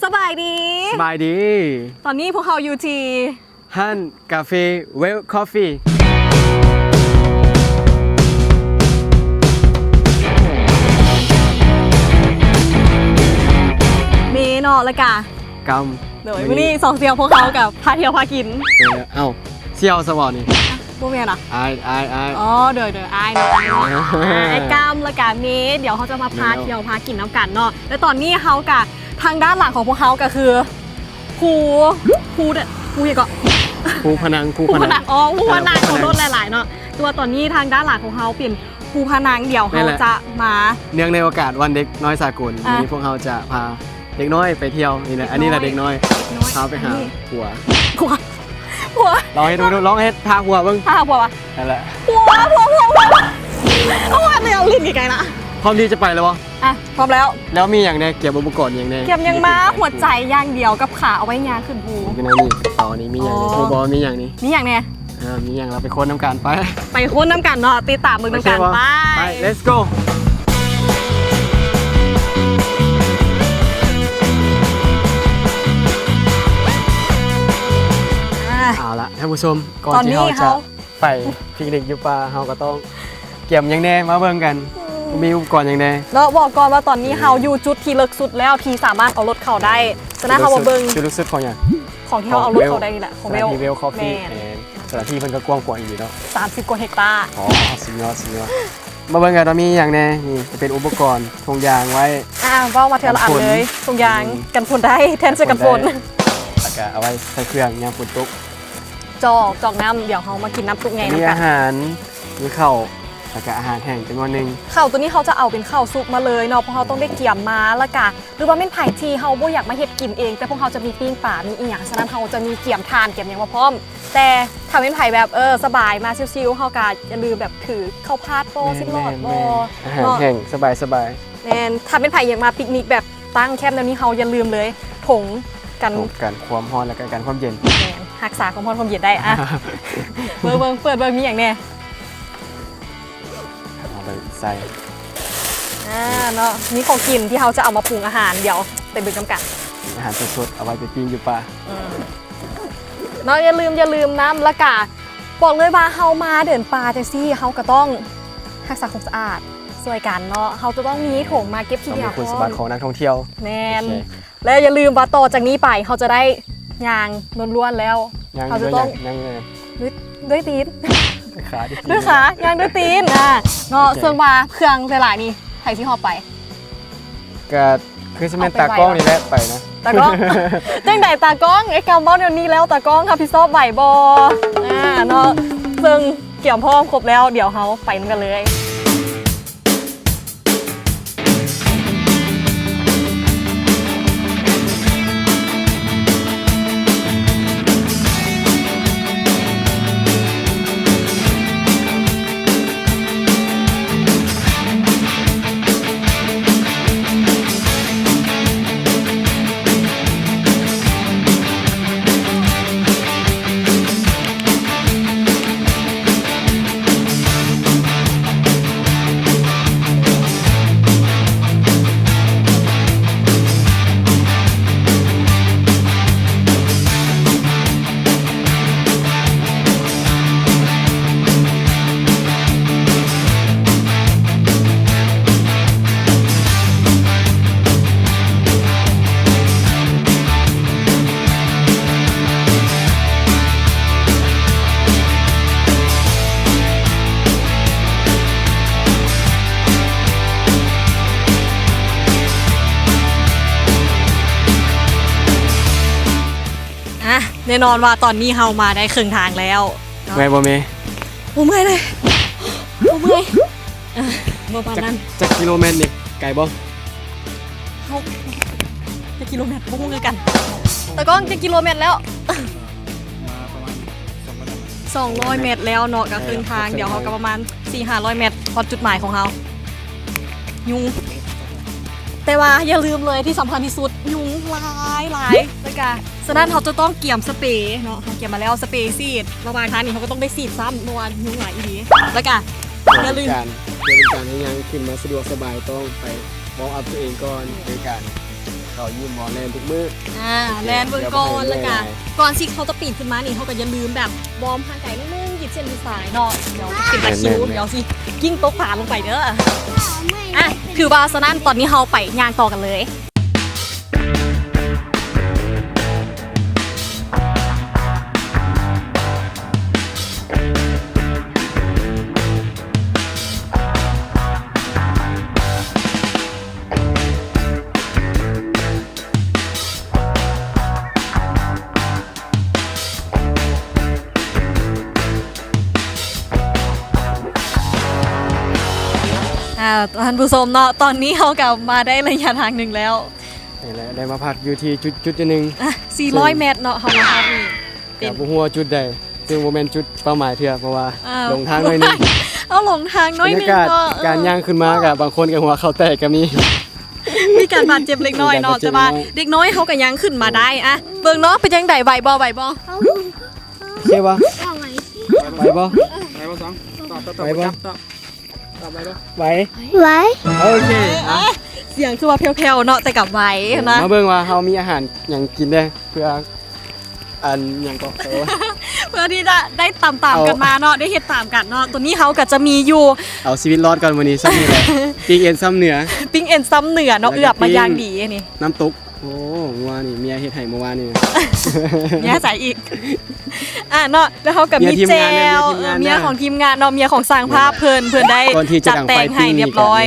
สบายดี สบายดีตอนนี้พวกเขาอยู่ที่ฮั่นกาแฟเวลคอฟฟี่เมนอละกะ กเดี๋ยววันนี้สองเสี่ยวพวกเขากับพาเที่ยวพากิน เอ้าเสี่ยวสวอนี่ พวกเมียนะ อาย อ๋อเดี๋ยวไอ้เนาะไอ้กามละกะเมเดี๋ยวเขาจะมาพาเที่ยวพากินน้ำกันเนาะแล้วตอนนี้เขากะทางด้านหลังของพวกเขาก็คือภูอย่างก็ ภูพนังภูพนัง อ๋อภูพนังของรถหลายๆเนาะตัวตอนนี้ทางด้านหลังของเขาเปลี่ยนภูพนังเดี๋ยวเขาจะมา เนื่องในโอกาสวันเด็กน้อยสากลวันนี้พวกเราจะพาเด็กน้อยไปเที่ยวนี่นะอันนี้แหละเด็กน้อยพาไปหาหัวลองให้ดูลองให้ทาหัวเบิ้ง ทาหัววะ นั่นแหละ หัวเอาว่าไม่เอาลิ้นไกลๆละ พร้อมที่จะไปแล้ววะ อ่ะพร้อมแล้ว แล้วมีอย่างในเก็บอุปกรณ์อย่างใน เก็บยังมาหัวใจย่างเดียวกับขาเอาไว้ยางขึ้นภู เป็นอันนี้กระเป๋านี้มีอย่างนี้ภูบอลมีอย่างนี้ นี่อย่างเนี้ย มีอย่างเราไปค้นน้ำกันไป ไปค้นน้ำกันเนาะตีตามมึงน้ำกันไป let's go เอาละท่านผู้ชมก่อนที่เราจะไปพิกนิกอยู่ป่าเราก็ต้องเก็บอย่างแน่มาเบิ่งกันมีอุปกรณ์อย่างแน่ แล้วบอกก่อนว่าตอนนี้เฮาอยู่จุดที่เลิกสุดแล้วที่สามารถเอารถเข้าได้ฉะนั้นเฮามาเบิ่ง จุดลึกสุดของอย่าง ของที่เฮาเอารถเข้าได้นี่แหละของ สถานที่เวลคอฟฟี่ แม่ สถานที่มันก็กว้างกว่าอยู่เนาะ 30 กว่าเฮกตาร์ อ๋อสุดยอดมาเบิ่งกันเรามีอย่างแน่นี่จะเป็นอุปกรณ์ทงยางไว้ ว่ามาเทีละอันเลยตรงยางกันฝนได้แทนเสื้อกันฝน แล้วก็เอาไว้ใส่เครื่องยางฝนตก จอกน้ำเดี๋ยวเขามากินน้ำซุปไง มี น้ำกั อาน หารมีข้าวแล้วก็อาหารแห้งจำนวนหนึ่ง ข้าวตัวนี้เขาจะเอาเป็นข้าวซุปมาเลยเนาะเพราะเขาต้องได้เกี่ยมมาแล้วก็หรือว่าเป็นไผ่ที่เขาบ่อยากมาเฮ็ดกินเอง แต่พวกเขาจะมีปิ้งป่ามีอีหยังฉะนั้นเขาจะมีเกี่ยมทานเกี่ยมอย่างมาพร้อม แต่ถ้าเป็นไผ่แบบสบายมาชิวๆเขาก็อย่าลืมแบบถือข้าวพาดโบซิลอดโบ อาหารแห้งสบาย แมนถ้าเป็นไผ่อยากมาปิกนิกแบบตั้งแคมป์เดี๋ยวนี้เขาอย่าลืมเลยถงกัน การความร้อนและการความเย็น แมนรักษาความร้อนความเย็นได้อะเบิ่งเปิดเบิ่งมีอย่างแน่ เอาไปใส่ เนาะนี่ของกินที่เขาจะเอามาปรุงอาหารเดี๋ยวไปเบิ่งกัน อาหารสดๆเอาไว้ไปปิ้งอยู่ป่า เนาะอย่าลืมน้ำละกะบอกเลยว่าเฮามาเดินป่าจังซี่เฮาก็ต้องรักษาความสะอาดช่วยกันเนาะเฮาจะต้องมีถุงมาเก็บขี้ ต้อง ยา มีคุณสมบัติของนักท่องเที่ยว แน่นแล้วอย่าลืมว่าต่อจากนี้ไปเขาจะได้ยางล้วนๆแล้ว ยัง เขา ด้ จะ วย ต้อง ยังเลย ด้วยตีน ขาดิ ด้วยขายางด้วยตีนเนาะส่วนว่าเครื่องหลายๆนี่ไผสิฮอดไป ก็คือจะเป็นตากล้องนี่แหละไปนะ ตากล้อง จังใดตากล้องไอ้กำบอลเดี๋ยวนี้แล้วตากล้องค่ะพี่ซอบใบบอเนาะซึ่งเกี่ยวพร้อมครบแล้วเดี๋ยวเขาไปกันเลยแน่นอนว่าตอนนี้เฮามาได้ครึ่งทางแล้ว แม่บ่มี โอ้เมื่อยเลยโอ้เมื่อยประมาณนั้น จักกิโลเมตรนี่ไกลบ่ เขาจะกิโลเมตรพวกมึงคือกันแต่ก็จะกิโลเมตรแล้ว 200 เมตรแล้วเนาะกับครึ่งทางเดี๋ยวเขาก็ประมาณ 400-500 เมตรพอจุดหมายของเขายุงแต่ว่าอย่าลืมเลยที่สำคัญที่สุดยุงหลายแล้วก็ฉะนั้นเขาจะต้องเกี่ยมสเปรย์เนาะเขาเกี่ยมมาแล้วสเปรย์ซีดระหว่างทางนี้เขาก็ต้องได้ซีดซ้ำเมื่อวานยุงหลายอีดีแล้วก็อย่าลืม เพื่อเป็นการให้ยังขึ้นมาสะดวกสบายต้องไปมองอัพตัวเองก่อนโดยการ เขายิ้มหมอเล่นทุกมื้อ แลนเบิ่งก่อนแล้วกันก่อนสิเขาจะปีนขึ้นมานี่เขาก็อย่าลืมแบบวอร์มร่างกายนิดนึงหยิบเส้นยืดสายเนาะเดี๋ยวติดตะคริวเดี๋ยวสิกิ้งโต๊ะขาลงไปเด้ออ่ะถือว่าฉะนั้นตอนนี้เราไปย่างต่อกันเลยท่านผู้ชมเนาะตอนนี้เขากลับมาได้ระยะทางหนึ่งแล้ว นี่แหละได้มาพักอยู่ที่จุดหนึ่ง 400 เมตรเนาะเขามาพักนี่ กับหัวจุดใดซึ่งโมเมนต์จุดเป้าหมายเถื่อเพราะว่าลงทางหน่อยนึง เอาหลงทางน้อย บรร นึ ยาง กาศ เนาะ การย่างขึ้นมากับบางคนกับหัวเขาแตกก็มี มีการบาดเจ็บเล็กน้อยเนาะ มีการบาดเจ็ แต่ บ ว่า เล็กน้อย เด็กน้อยเขาก็ยังขึ้นมาได้อะเบิ่งเนาะเป็นยังไงไหวบ่ ใช่ปะ เอาไว้ ไหวปะ ไหนบ่สองตอบ ไหวปะ ตอบไหนบ่ ไหว ไว้ โอเคอ่ะ เสียงคือว่าแผ่วๆเนาะแต่กับไหวนะ มาเบิ่งว่าเขามีอาหารอย่างกินได้เพื่ออันอย่างก็ เพื่อที่จะได้ตามๆกันมาเนาะได้เฮ็ดตามกันเนาะตัวนี้เขาก็จะมีอยู่ เอาชีวิตรอดก่อนวันนี้ซ้ำนี่แหละปิ้งเอ็นซ้ำเหนือ ปิ้งเอ็นซ้ำเหนือเนาะเอือบมาอย่างดีนี่ น้ำตกโอ้เมื่อวานนี่เมียเฮ็ดให้เมื่อวานนี่ เนี่ยใส่อีกเนาะแล้วเขากับมีแจวเมียของทีมงานเนาะเมียของสร้างภาพเพิ่นได้ ก่อนที่จะ จัด ดัง แต่ ไฟ งให้ ปิ้ง เรี นี่ ยบร้อย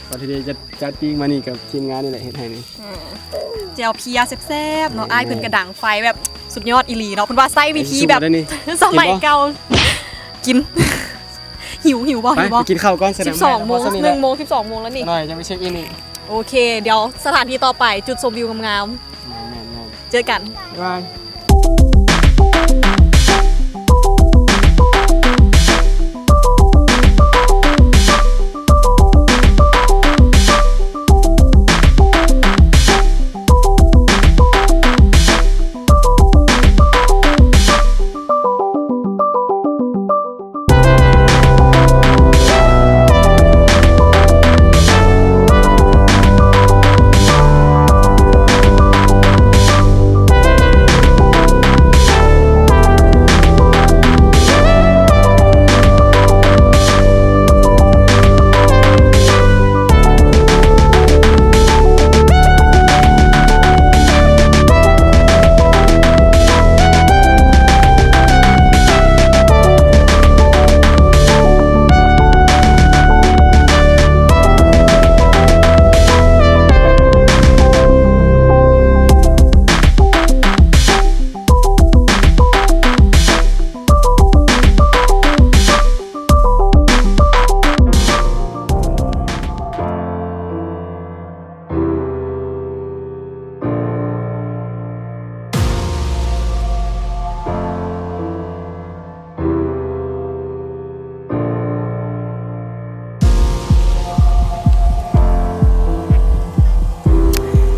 ก่อนที่จะจัดปิ้งมานี่กับทีมงานนี่แหละเฮ็ดให้นี่ แจวเพียแซ่บๆเนาะอ้ายเพิ่นกระดังไฟแบบสุดยอดอีหลีเนาะเพิ่นว่าไส้วิธีแบบ สู้ได้นี่ สมัยเก่ากิน หิวบ่ ไป หิวบ่ ไปกินข้าวก่อนแสดง 12 โมง1 โมง 12 โมงแล้วนี่ หน่อยจะไปเช็คอินอีก โอเค เดี๋ยวสถานที่ต่อไปจุดชมวิวงาม แม่น ๆเจอกัน ๆบ๊ายบาย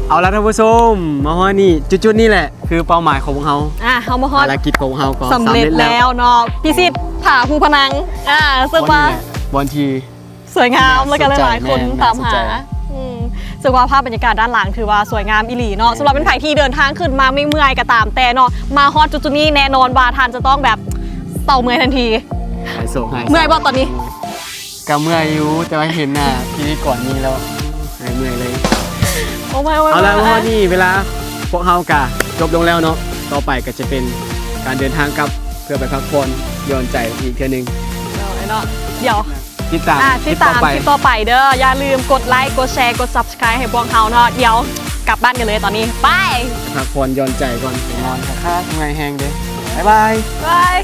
เอาละท่านผู้ชมมาฮอดนี่จุดๆนี่แหละคือเป้าหมายของพวกเรา เฮามาฮอด ภารกิจของพวกเราก็ สำเร็จแล้วเนาะพิสิทธิ์ผาภูพนังซึ่งว่า บนที สวยงามแล้วกันหลายๆคน แม่น ตามหา สนใจ ซึ่งว่าภาพบรรยากาศด้านหลังถือว่าสวยงามอีหลีเนาะสำหรับเป็นไผ่ที่เดินทางขึ้นมาไม่เมื่อยก็ตามแต่เนาะมาฮอดจุดๆนี้แน่นอนว่าทานจะต้องแบบเต่าเมื่อยทันที หายโศกหาย เมื่อยบ่ตอนนี้ ก็เมื่อยอยู่แต่ว่าเห็นหน้าพี่ก่อนนี้แล้วหายเมื่อยเลย โอ้ไม่ เอาละมาฮอดนี่เวลาพวกเรากะจบลงแล้วเนาะต่อไปก็จะเป็นการเดินทางกลับเพื่อไปพักผ่อนหย่อนใจอีกเทื่อนึง เนาะเดี๋ยว ติดตาม ติดตามคลิปต่อไปเด้ออย่าลืมกดไลค์กดแชร์กด Subscribe ให้พวกเขาเนาะเดี๋ยวกลับบ้านกันเลยตอนนี้ไป พักผ่อนหย่อนใจก่อนไปนอนค่าทำงานแห้งเด้บ๊ายบาย บาย